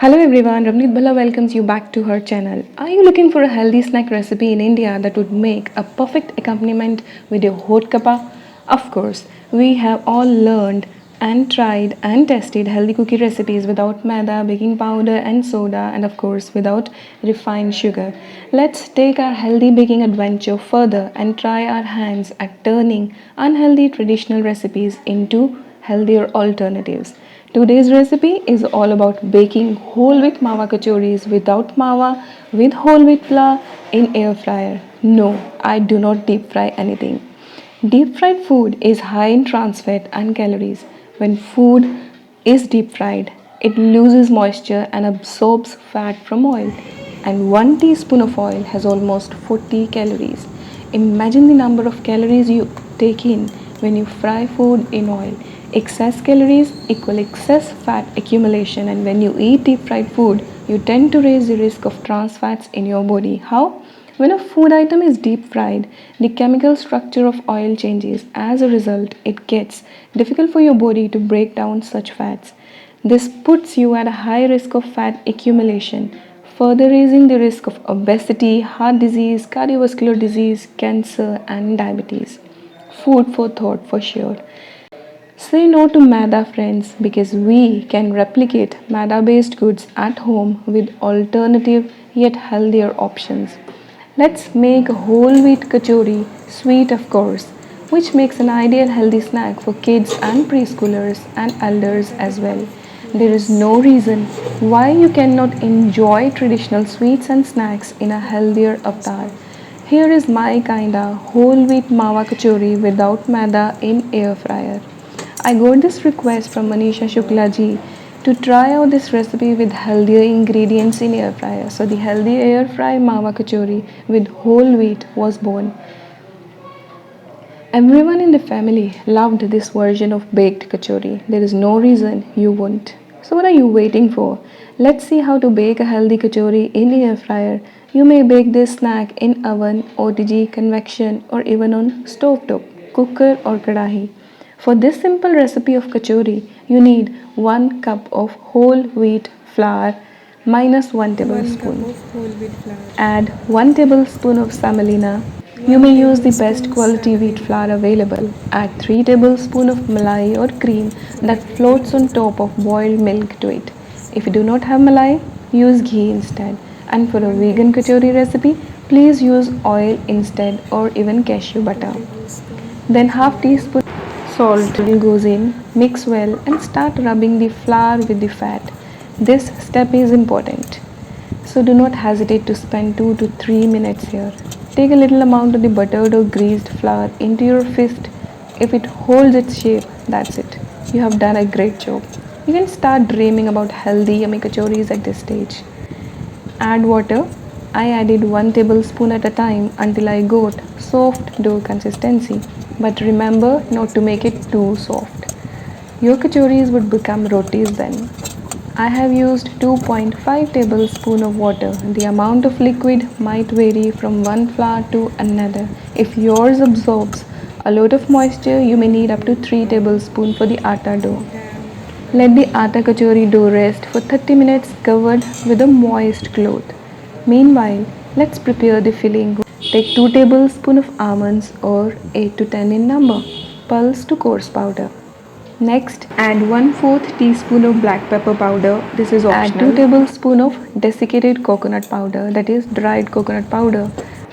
Hello everyone, Ramneet Bhalla welcomes you back to her channel. Are you looking for a healthy snack recipe in India that would make a perfect accompaniment with your hot kappa? Of course, we have all learned and tried and tested healthy cookie recipes without maida, baking powder and soda, and of course without refined sugar. Let's take our healthy baking adventure further and try our hands at turning unhealthy traditional recipes into healthier alternatives. Today's recipe is all about baking whole wheat mawa kachoris without mawa with whole wheat flour in air fryer. No, I do not deep fry anything. Deep fried food is high in trans fat and calories. When food is deep fried, it loses moisture and absorbs fat from oil. And 1 teaspoon of oil has almost 40 calories. Imagine the number of calories you take in when you fry food in oil. Excess calories equal excess fat accumulation, and when you eat deep fried food, you tend to raise the risk of trans fats in your body. How? When a food item is deep fried, the chemical structure of oil changes. As a result, it gets difficult for your body to break down such fats. This puts you at a high risk of fat accumulation, further raising the risk of obesity, heart disease, cardiovascular disease, cancer, and diabetes. Food for thought for sure. Say no to maida, friends, because we can replicate maida based goods at home with alternative yet healthier options. Let's make a whole wheat kachori, sweet of course, which makes an ideal healthy snack for kids and preschoolers and elders as well. There is no reason why you cannot enjoy traditional sweets and snacks in a healthier avatar. Here is my kinda whole wheat mawa kachori without maida in air fryer. I got this request from Manisha Shukla ji to try out this recipe with healthier ingredients in air fryer. So the healthy air fry mawa kachori with whole wheat was born. Everyone in the family loved this version of baked kachori. There is no reason you won't. So what are you waiting for? Let's see how to bake a healthy kachori in air fryer. You may bake this snack in oven, OTG, convection, or even on stove top, cooker or kadahi. For this simple recipe of kachori, you need 1 cup of whole wheat flour minus 1 tablespoon. Add 1 tablespoon of semolina. You may use the best quality wheat flour available. Add 3 tablespoons of malai or cream that floats on top of boiled milk to it. If you do not have malai, use ghee instead. And for a vegan kachori recipe, please use oil instead or even cashew butter. Then half teaspoon salt goes in, mix well and start rubbing the flour with the fat. This step is important. So do not hesitate to spend 2 to 3 minutes here. Take a little amount of the buttered or greased flour into your fist. If it holds its shape, that's it. You have done a great job. You can start dreaming about healthy yummy kachoris at this stage. Add water. I added 1 tablespoon at a time until I got soft dough consistency. But remember not to make it too soft. Your kachoris would become rotis then. I have used 2.5 tablespoons of water. The amount of liquid might vary from one flour to another. If yours absorbs a lot of moisture, you may need up to 3 tablespoons for the atta dough. Let the atta kachori dough rest for 30 minutes covered with a moist cloth. Meanwhile, let's prepare the filling. Take 2 tablespoons of almonds or 8 to 10 in number, pulse to coarse powder. Next, add 1/4 teaspoon of black pepper powder. This is optional. Add 2 tablespoons of desiccated coconut powder, that is dried coconut powder.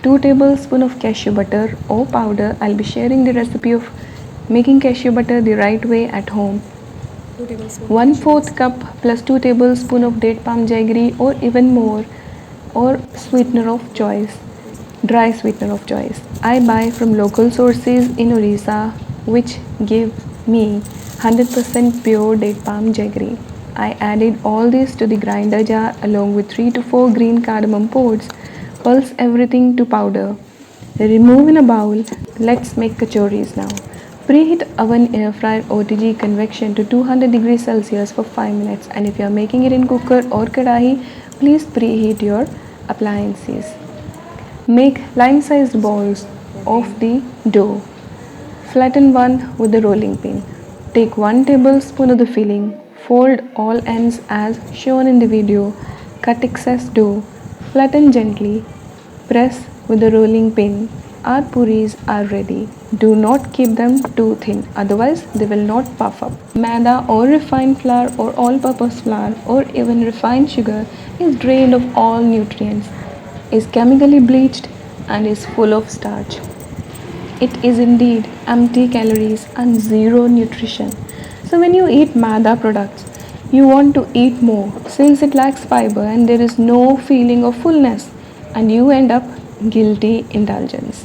2 tablespoons of cashew butter or powder. I'll be sharing the recipe of making cashew butter the right way at home. 1/4 cup plus 2 tablespoons of date palm jaggery or even more, or sweetener of choice, dry sweetener of choice. I buy from local sources in Orissa, which give me 100% pure date palm jaggery. I added all this to the grinder jar along with 3 to 4 green cardamom pods. Pulse everything to powder. Remove in a bowl. Let's make kachoris now. Preheat oven air fryer OTG convection to 200 degrees Celsius for 5 minutes, and if you are making it in cooker or kadahi, please preheat your appliances. Make lime-sized balls of the dough. Flatten one with a rolling pin. Take 1 tablespoon of the filling, Fold all ends as shown in the video. Cut excess dough. Flatten gently. Press with a rolling pin. Our puris are ready. Do not keep them too thin, otherwise they will not puff up. Maida or refined flour or all-purpose flour or even refined sugar is drained of all nutrients, is chemically bleached and is full of starch. It is indeed empty calories and zero nutrition. So when you eat maida products, you want to eat more since it lacks fiber and there is no feeling of fullness and you end up guilty indulgence.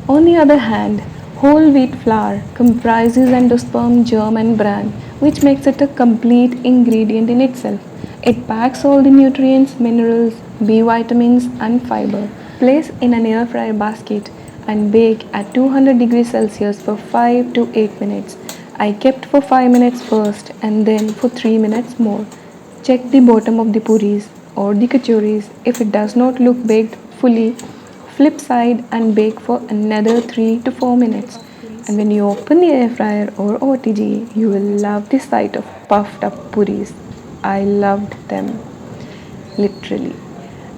On the other hand, whole wheat flour comprises endosperm, germ and bran, which makes it a complete ingredient in itself. It packs all the nutrients, minerals, B vitamins and fiber. Place in an air fryer basket and bake at 200 degrees Celsius for 5 to 8 minutes. I kept for 5 minutes first and then for 3 minutes more. Check the bottom of the puris or the kachoris. If it does not look baked fully, flip side and bake for another 3 to 4 minutes. And when you open the air fryer or OTG, you will love the sight of puffed up puris. I loved them, literally.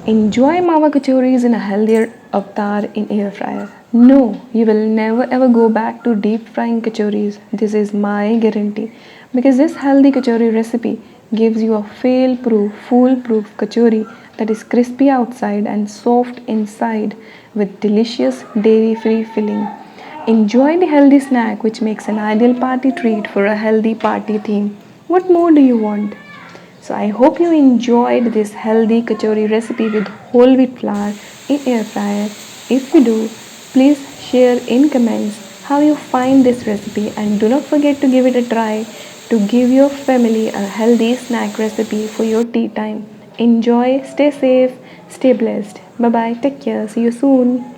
Enjoy Mama Kachoris in a healthier avatar in air fryer. No, you will never ever go back to deep frying kachoris. This is my guarantee. Because this healthy kachori recipe gives you a fail proof, foolproof kachori that is crispy outside and soft inside with delicious dairy free filling. Enjoy the healthy snack which makes an ideal party treat for a healthy party theme. What more do you want? So I hope you enjoyed this healthy kachori recipe with whole wheat flour in air fryer. If you do, please share in comments how you find this recipe and do not forget to give it a try to give your family a healthy snack recipe for your tea time. Enjoy, stay safe, stay blessed. Bye bye, take care, see you soon.